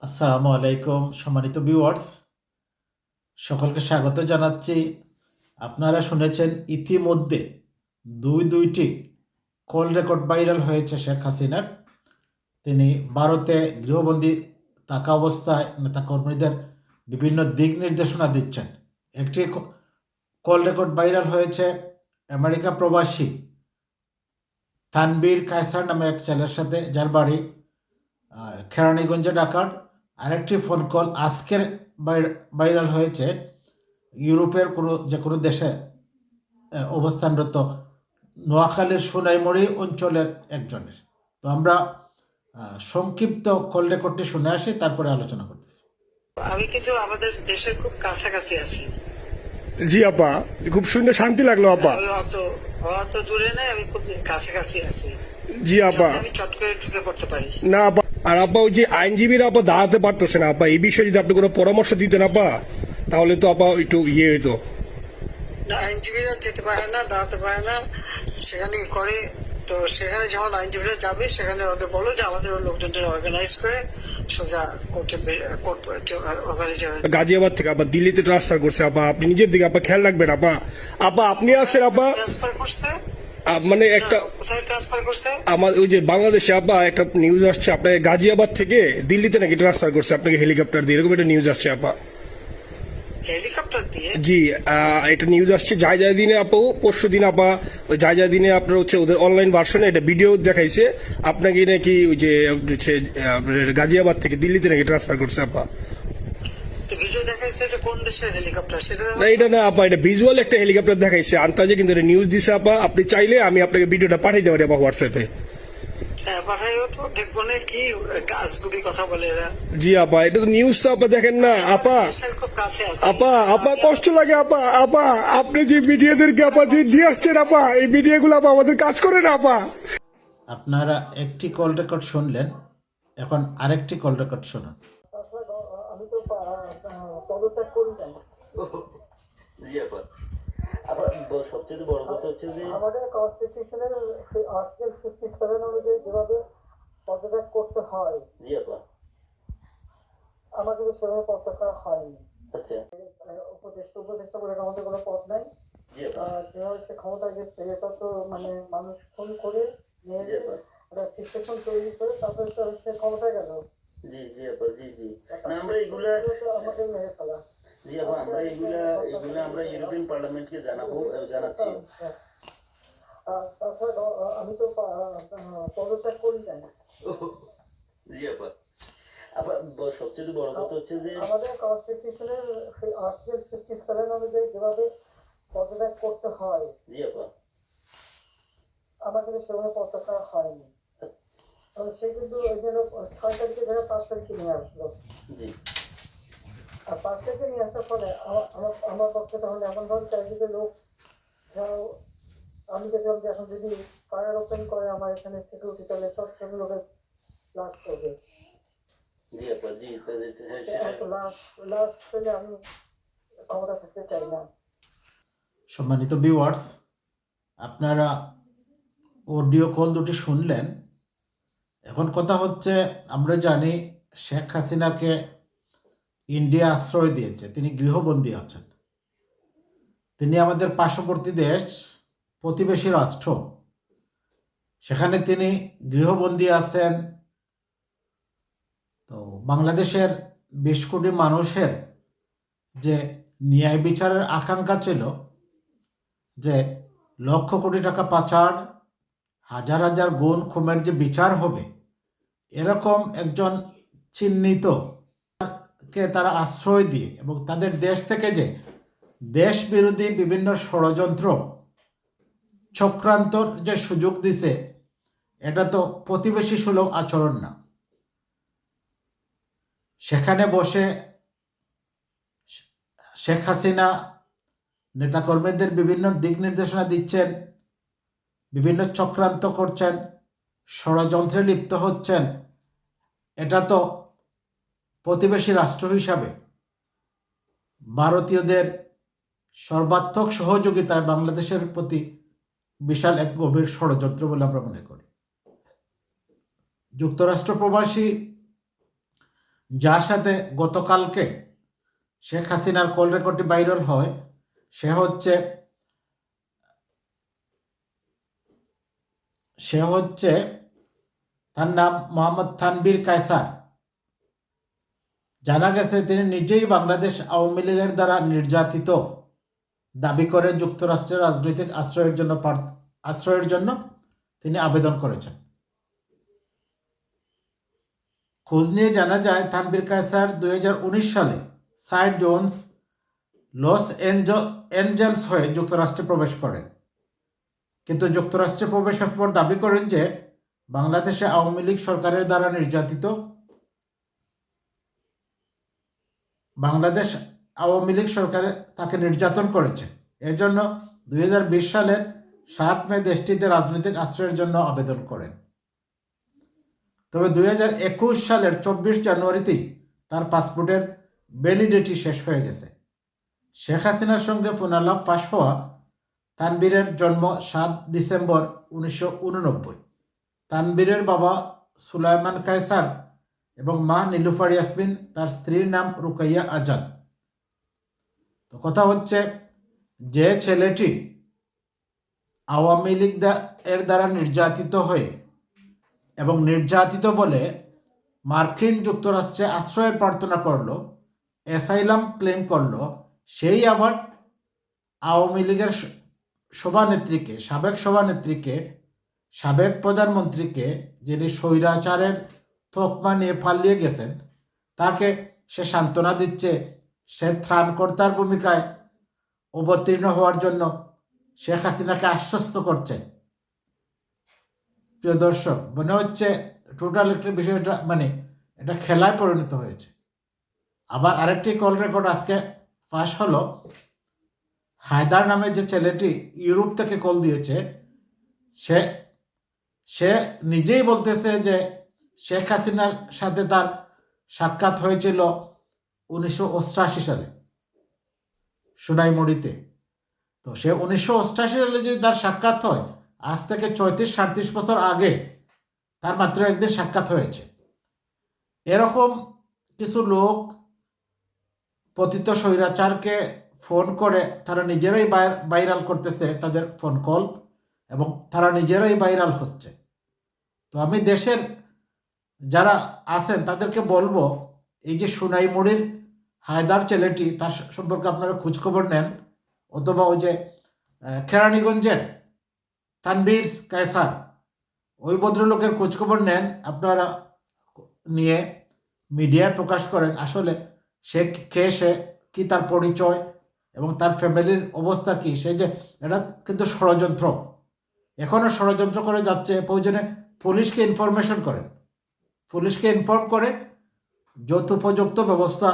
আসসালামু আলাইকুম সম্মানিত ভিউয়ার্স, সকলকে স্বাগত জানাচ্ছি। আপনারা শুনেছেন ইতিমধ্যে দুইটি কল রেকর্ড ভাইরাল হয়েছে শেখ হাসিনার। তিনি ভারতে গৃহবন্দী থাকা অবস্থায় নেতাকর্মীদের বিভিন্ন দিক নির্দেশনা দিচ্ছেন। একটি কল রেকর্ড ভাইরাল হয়েছে আমেরিকা প্রবাসী তানবীর কায়সার নামে এক ছেলের সাথে, যার বাড়ি কেরানীগঞ্জে, ঢাকার। আরেকটি ফোন কল আজকের ভাইরাল হয়েছে ইউরোপের যে কোনো দেশে অবস্থানরত নোয়াখালীর সোনাইমুড়ি অঞ্চলের একজনের। তো আমরা সংক্ষিপ্ত কল রেকর্ডটি শুনে আসি, তারপরে আলোচনা করতেছি। আমি কিন্তু আমাদের দেশের খুব কাছাকাছি আছি। জি আপা, খুব শুনে শান্তি লাগলো আপা। আমি অত দূরে নাই, আমি খুব কাছাকাছি আছি। জি আপা, আমি চট করে ঢুকে পড়তে পারি না আপা। আর আপা, ওই যে আইনজীবীরা আপা দাঁড়াতে পারতেছে না আপা, এই বিষয়ে যদি আপনি কোনো পরামর্শ দিতেন আপা, তাহলে তো আপা একটু হইতো। না, আইনজীবীরা যেতে পারে না, দাঁড়াতে পারে না, সেখানে করে। তো সেখানে যখন আইনজীবীরা যাবে, সেখানে ওদের বলো যে আমাদের লোকজনদের অর্গানাইজ করে সোজা ওখানে যাবে। গাজিয়াবাদ থেকে আপা দিল্লিতে ট্রান্সফার করছে আপা, আপনি নিজের দিকে আপা খেয়াল রাখবেন আপা। আপা আপনি আসেন আপা। ট্রান্সফার করছে মানে একটা কোথায় ট্রান্সফার করছে? আমার ওই যে বাংলাদেশে আপা একটা নিউজ আসছে, আপনার গাজিয়াবাদ থেকে দিল্লিতে নাকি ট্রান্সফার করছে আপনাকে হেলিকপ্টার দিয়ে, এরকম একটা নিউজ আসছে আপা। হেলিকপ্টার দিয়ে? জি, এটা নিউজ আসছে যায় দিনে আপু, পরশু দিন আপা। ওই যায় দিনে আপনার হচ্ছে ওদের অনলাইন ভার্সনে এটা ভিডিও দেখাইছে আপনাকে নাকি ওই যে গাজিয়াবাদ থেকে দিল্লিতে নাকি ট্রান্সফার করছে আপা। ভিডিও দেখাইছে, এটা কোন দেশের হেলিকপ্টার সেটা? না এটা না আপা, এটা ভিজুয়াল একটা হেলিকপ্টার দেখাইছে আন্তাজে, কিন্তু এটা নিউজ দিছে আপা। আপনি চাইলে আমি আপনাকে ভিডিওটা পাঠিয়ে দেবো আপা হোয়াটসঅ্যাপে। পাঠাইও তো, দেখবো না কি গাছগুলি কথা বলে এরা। জি আপা, এটা তো নিউজ তো আপা, দেখেন না আপা। খুব কাছে আছে আপা আপা কষ্ট লাগে আপা। আপা আপনি যে মিডিয়াদেরকে আপা যে দিয়ে আসছেন আপা, এই মিডিয়া গুলো আপা আমাদের কাজ করে না আপা। আপনারা একটি কল রেকর্ড শুনলেন, এখন আরেকটি কল রেকর্ড শুনুন। আমি তো পদত্যাগ করি নাই। জি আপা। আবার সবচেয়ে বড় কথা হচ্ছে যে আমাদের কনস্টিটিউশনের আর্টিকেল 57 অনুযায়ী যেভাবে পদত্যাগ করতে হয়, জি আপা। আমাকে সেভাবে পদত্যাগ করা হয়নি। আচ্ছা। উপদেষ্টা বলে আমাদের কোনো পদ নাই। জি আপা। যেভাবে সে ক্ষমতা গেছে, এটা তো মানে মানুষ খুন করে নিয়ে জি আপা। একটা সিস্টেম তৈরি করে তারপরে তো সে ক্ষমতায় গেল। জি জি আপা, জি জি। না আমরা এগুলা আমাকে মেরে ফেলা। জি আপা, আমরা এগুলা আমরা ইউরোপিয়ান পার্লামেন্টকে জানাচ্ছি। তাছাড়া আমি তো পদত্যাগ করি নাই। জি আপা। আবার সবচেয়ে বড় কথা হচ্ছে যে আমাদের কনস্টিটিউশনের আর্টিকেল 57 অনুযায়ী যেভাবে পদত্যাগ করতে হয়, জি আপা। আমাকে সেভাবে পদত্যাগ করা হয়নি। সে কিন্তু ওই জন্য 6 তারিখে ধরে 5 তারিখে নিয়ে আসলো। জি। আর 5 তারিখে নিয়ে আসার ফলে আমার পক্ষে তখন এমন ভাবে চারিদিকে লোক, আমি দেখলাম যে এখন যদি ফায়ার ওপেন করে আমার এখানে সিকিউরিটি, তাহলে সব লোকের লাশ করবে। জি আপা, জি। লাশ পেলে আমি ক্ষমতা থাকতে চাই না। সম্মানিত ভিউয়ার্স, আপনারা অডিও কল দুটি শুনলেন। এখন কথা হচ্ছে, আমরা জানি শেখ হাসিনাকে ইন্ডিয়া আশ্রয় দিয়েছে, তিনি গৃহবন্দী আছেন। তিনি আমাদের পার্শ্ববর্তী দেশ, প্রতিবেশী রাষ্ট্র, সেখানে তিনি গৃহবন্দী আছেন। তো বাংলাদেশের 20 কোটি মানুষের যে ন্যায় বিচারের আকাঙ্ক্ষা ছিল, যে লক্ষ কোটি টাকা পাচার, হাজার হাজার গুণ খুনের যে বিচার হবে, এরকম একজন চিহ্নিত কে তারা আশ্রয় দিয়ে এবং তাদের দেশ থেকে যে দেশ বিরোধী বিভিন্ন ষড়যন্ত্র চক্রান্তর যে সুযোগ দিছে, এটা তো প্রতিবেশী সুলভ আচরণ না। সেখানে বসে শেখ হাসিনা নেতাকর্মীদের বিভিন্ন দিক নির্দেশনা দিচ্ছেন, বিভিন্ন চক্রান্ত করছেন, ষড়যন্ত্রে লিপ্ত হচ্ছেন। এটা তো প্রতিবেশী রাষ্ট্র হিসাবে ভারতীয়দের সর্বাত্মক সহযোগিতায় বাংলাদেশের প্রতি বিশাল এক গভীর ষড়যন্ত্র বলে আমরা মনে করি। যুক্তরাষ্ট্র প্রবাসী যার সাথে গতকালকে শেখ হাসিনার কল রেকর্ডটি ভাইরাল হয়, সে হচ্ছে তার নাম মোহাম্মদ তানভীর কায়সার। জানা গেছে তিনি নিজেই বাংলাদেশ আওয়ামী লীগের দ্বারা নির্যাতিত দাবি করে যুক্তরাষ্ট্রের রাজনৈতিক আশ্রয়ের জন্য তিনি আবেদন করেছেন। খোঁজ নিয়ে জানা যায় তানভীর কায়সার 2019 সালে সাইড জোন্স লস এঞ্জেলস হয়ে যুক্তরাষ্ট্রে প্রবেশ করেন, কিন্তু যুক্তরাষ্ট্রে প্রবেশের পর দাবি করেন যে বাংলাদেশে আওয়ামী লীগ সরকারের দ্বারা নির্যাতিত বাংলাদেশ আওয়ামী লীগ সরকার তাকে নির্যাতন করেছে। এজন্য 2020 সালের 7 মে দেশটিতে রাজনৈতিক আশ্রয়ের জন্য আবেদন করেন। তবে 2021 সালের 24 জানুয়ারিতেই তার পাসপোর্টের ভ্যালিডিটি শেষ হয়ে গেছে। শেখ হাসিনার সঙ্গে ফোনালাপ ফাঁস হওয়া তানভীরের জন্ম 7 ডিসেম্বর 1989। তানভীরের বাবা সুলাইমান কায়সার এবং মা নীলুফার ইয়াসমিন, তার স্ত্রীর নাম রুকাইয়া আজাদ। তো কথা হচ্ছে, যে ছেলেটি আওয়ামী লীগ এর দ্বারা নির্যাতিত হয়ে এবং নির্যাতিত বলে মার্কিন যুক্তরাষ্ট্রে আশ্রয়ের প্রার্থনা করলো, অ্যাসাইলাম ক্লেম করলো, সেই আবার আওয়ামী লীগের সাবেক সভানেত্রীকে, সাবেক প্রধানমন্ত্রীকে, যিনি স্বৈরাচারের তকমা নিয়ে পালিয়ে গেছেন, তাকে সে সান্ত্বনা দিচ্ছে, সে ত্রাণকর্তার ভূমিকায় অবতীর্ণ হওয়ার জন্য শেখ হাসিনাকে আশ্বস্ত করছে। প্রিয় দর্শক, মনে হচ্ছে টোটাল একটা বিষয়টা এটা খেলায় পরিণত হয়েছে। আবার আরেকটি কল রেকর্ড আজকে ফাঁস হলো। হায়দার নামে যে ছেলেটি ইউরোপ থেকে কল দিয়েছে, সে নিজেই বলতেছে যে শেখ হাসিনার সাথে তার সাক্ষাৎ হয়েছিল 1988 সালে সোনাইমুড়িতে। তো সে 1988 সালে যদি তার সাক্ষাৎ হয়, আজ থেকে 37-38 বছর আগে তার মাত্র একদিন সাক্ষাৎ হয়েছে। এরকম কিছু লোক পতিত স্বৈরাচারকে ফোন করে তারা নিজেরাই ভাইরাল করতেছে তাদের ফোন কল, এবং তারা নিজেরাই ভাইরাল হচ্ছে। তো আমি দেশের যারা আছেন তাদেরকে বলবো, এই যে সোনাইমুড়ির হায়দার ছেলেটি, তার সম্পর্কে আপনারা খোঁজখবর নেন, অথবা ওই যে কেরানীগঞ্জের তানভীর কায়সার, ওই ভদ্রলোকের খোঁজখবর নেন আপনারা, নিয়ে মিডিয়ায় প্রকাশ করেন আসলে সে কে, সে কি, তার পরিচয় এবং তার ফ্যামিলির অবস্থা কি। সে যে এটা কিন্তু ষড়যন্ত্র, এখনও ষড়যন্ত্র করে যাচ্ছে। প্রয়োজনে পুলিশকে ইনফরমেশন করেন, পুলিশকে ইনফর্ম করে যথোপযুক্ত ব্যবস্থা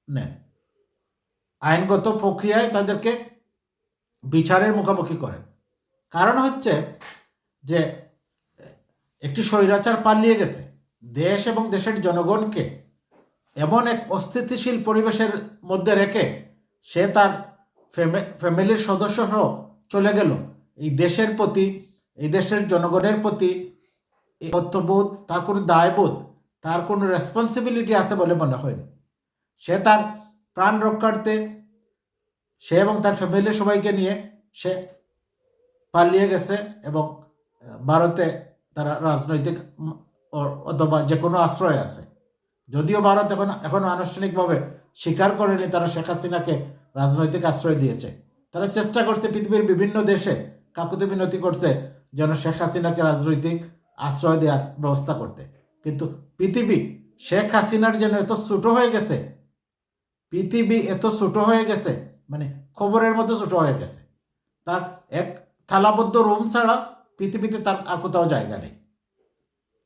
নেন, আইনগত প্রক্রিয়ায় তাদেরকে বিচারের মুখোমুখি করেন। কারণ হচ্ছে যে একটি স্বৈরাচার পালিয়ে গেছে, দেশ এবং দেশের জনগণকে এমন এক অস্থিতিশীল পরিবেশের মধ্যে রেখে সে তার ফ্যামিলির সদস্যসহ চলে গেল। এই দেশের প্রতি, এই দেশের জনগণের প্রতি কর্তব্যবোধ, তার কোনো দায়বোধ, তার কোনো রেসপন্সিবিলিটি আছে বলে মনে হয়নি। সে তার প্রাণ রক্ষার্থে সে এবং তার ফ্যামিলির সবাইকে নিয়ে সে পালিয়ে গেছে, এবং ভারতে তারা রাজনৈতিক অথবা যে কোনো আশ্রয় আছে। যদিও ভারত এখনো আনুষ্ঠানিকভাবে স্বীকার করেনি তারা শেখ হাসিনাকে রাজনৈতিক আশ্রয় দিয়েছে। তারা চেষ্টা করছে পৃথিবীর বিভিন্ন দেশে কাকুতি মিনতি করছে যেন শেখ হাসিনাকে রাজনৈতিক আশ্রয় দেওয়ার ব্যবস্থা করতে। কিন্তু পৃথিবী শেখ হাসিনার যেন এত ছোট হয়ে গেছে, পৃথিবী এত ছোট হয়ে গেছে, খবরের মতো ছোট হয়ে গেছে। তার এক থালাবদ্ধ রুম ছাড়া পৃথিবীতে তার আর কোথাও জায়গা নেই।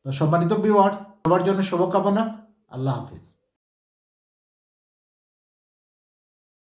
তো সম্মানিত ভিউয়ার্স, সবার জন্য শুভকামনা। আল্লাহ হাফিজ।